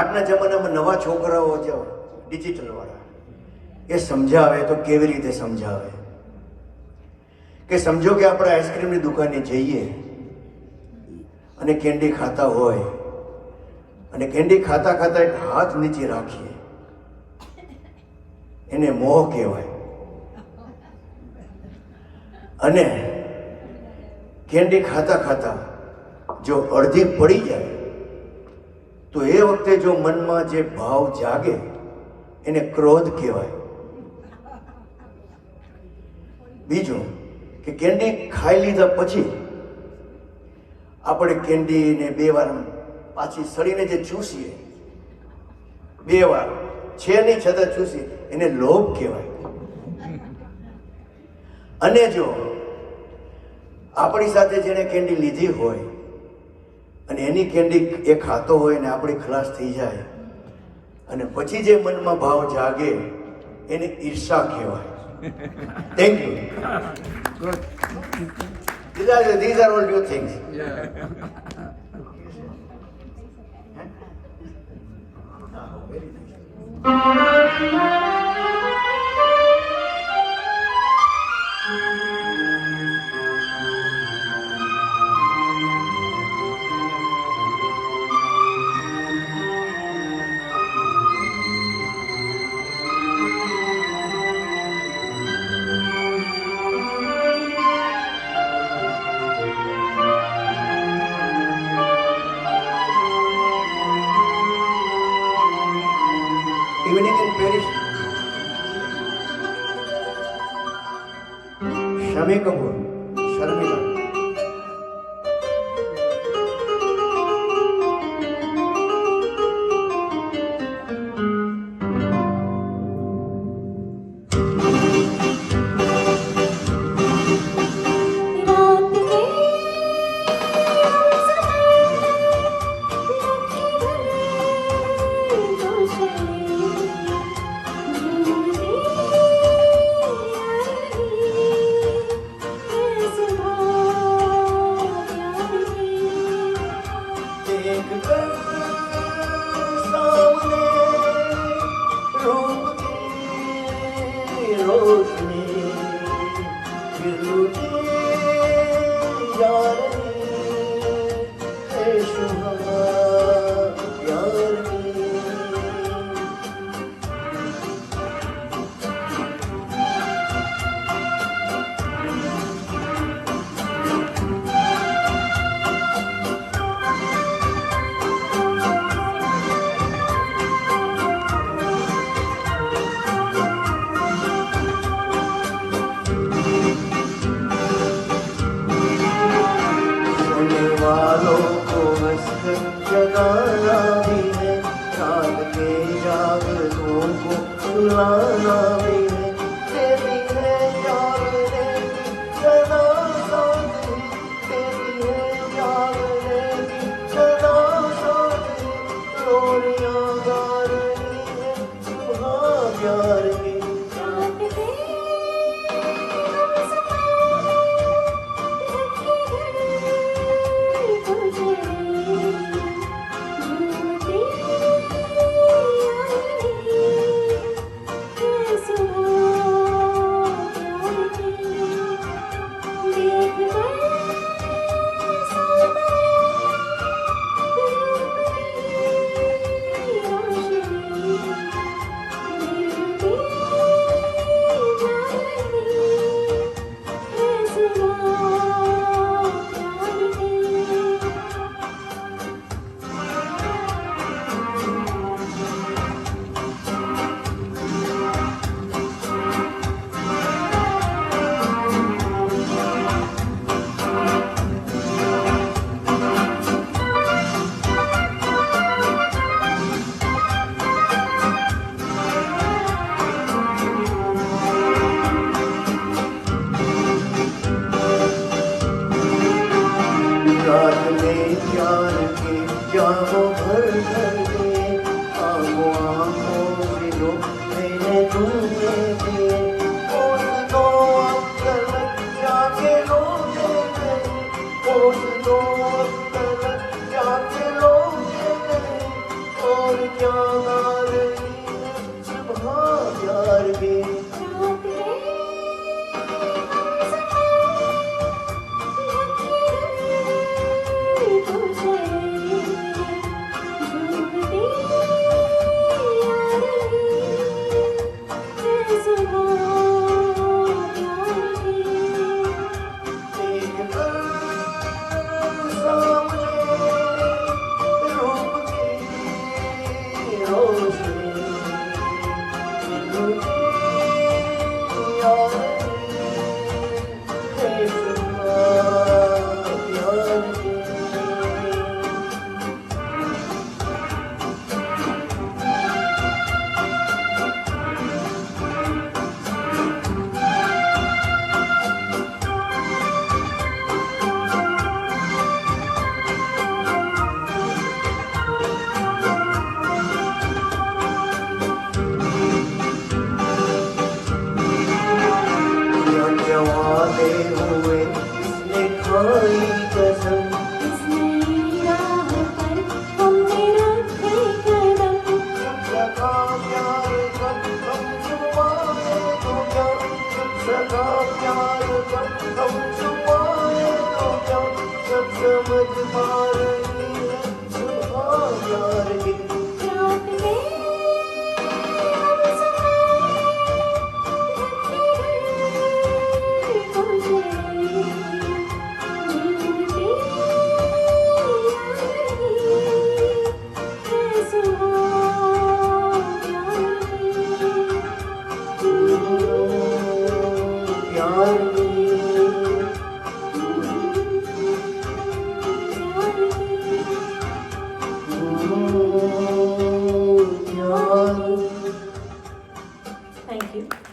આજના જમાનામાં નવા છોકરાઓ છે ડિજિટલ વાળા, એ સમજાવે તો કેવી રીતે સમજાવે કે સમજો કે આપણે આઈસ્ક્રીમની દુકાને જઈએ અને કેન્ડી ખાતા હોય અને કેન્ડી ખાતા ખાતા એક હાથ નીચે રાખીએ, એને મોહ કહેવાય. અને કેન્ડી ખાતા ખાતા જો અડધી પડી જાય તો એ વખતે જો મનમાં જે ભાવ જાગે એને ક્રોધ કહેવાય. બીજું કે કેન્ડી ખાઈ લીધા પછી આપણે કેન્ડીને 2 વાર પાછી સળીને જે ચૂસીએ, 2 વાર છે નહીં છતાં ચૂસી, એને લોભ કહેવાય. અને જો આપણી સાથે જેને કેન્ડી લીધી હોય અને એની કેન્ડી એ ખાતો હોય ને આપણી ખલાસ થઈ જાય અને પછી જે મનમાં ભાવ જાગે એને ઈર્ષા કહેવાય. Thank you. These are all new things. Very nice. Evening in Paris. Shami Kapoor, Sharmila. वालों को हंसकर जगाना भी है, रात के जागरों को सुलाना भी है, तेरी है जागने की सदा साथ, तेरी है जागने की सदा साथ, लोरियां गा रही है सुबह प्यार की. क्या गा रही है सुबह प्यार की। जवाने हुए इसने खाई कसम, सका प्यार कब हम छुपाए तो क्या, सका प्यार कब हम छुपाए तो क्या, सब समझ पा रही है सुबह प्यार की। Thank you.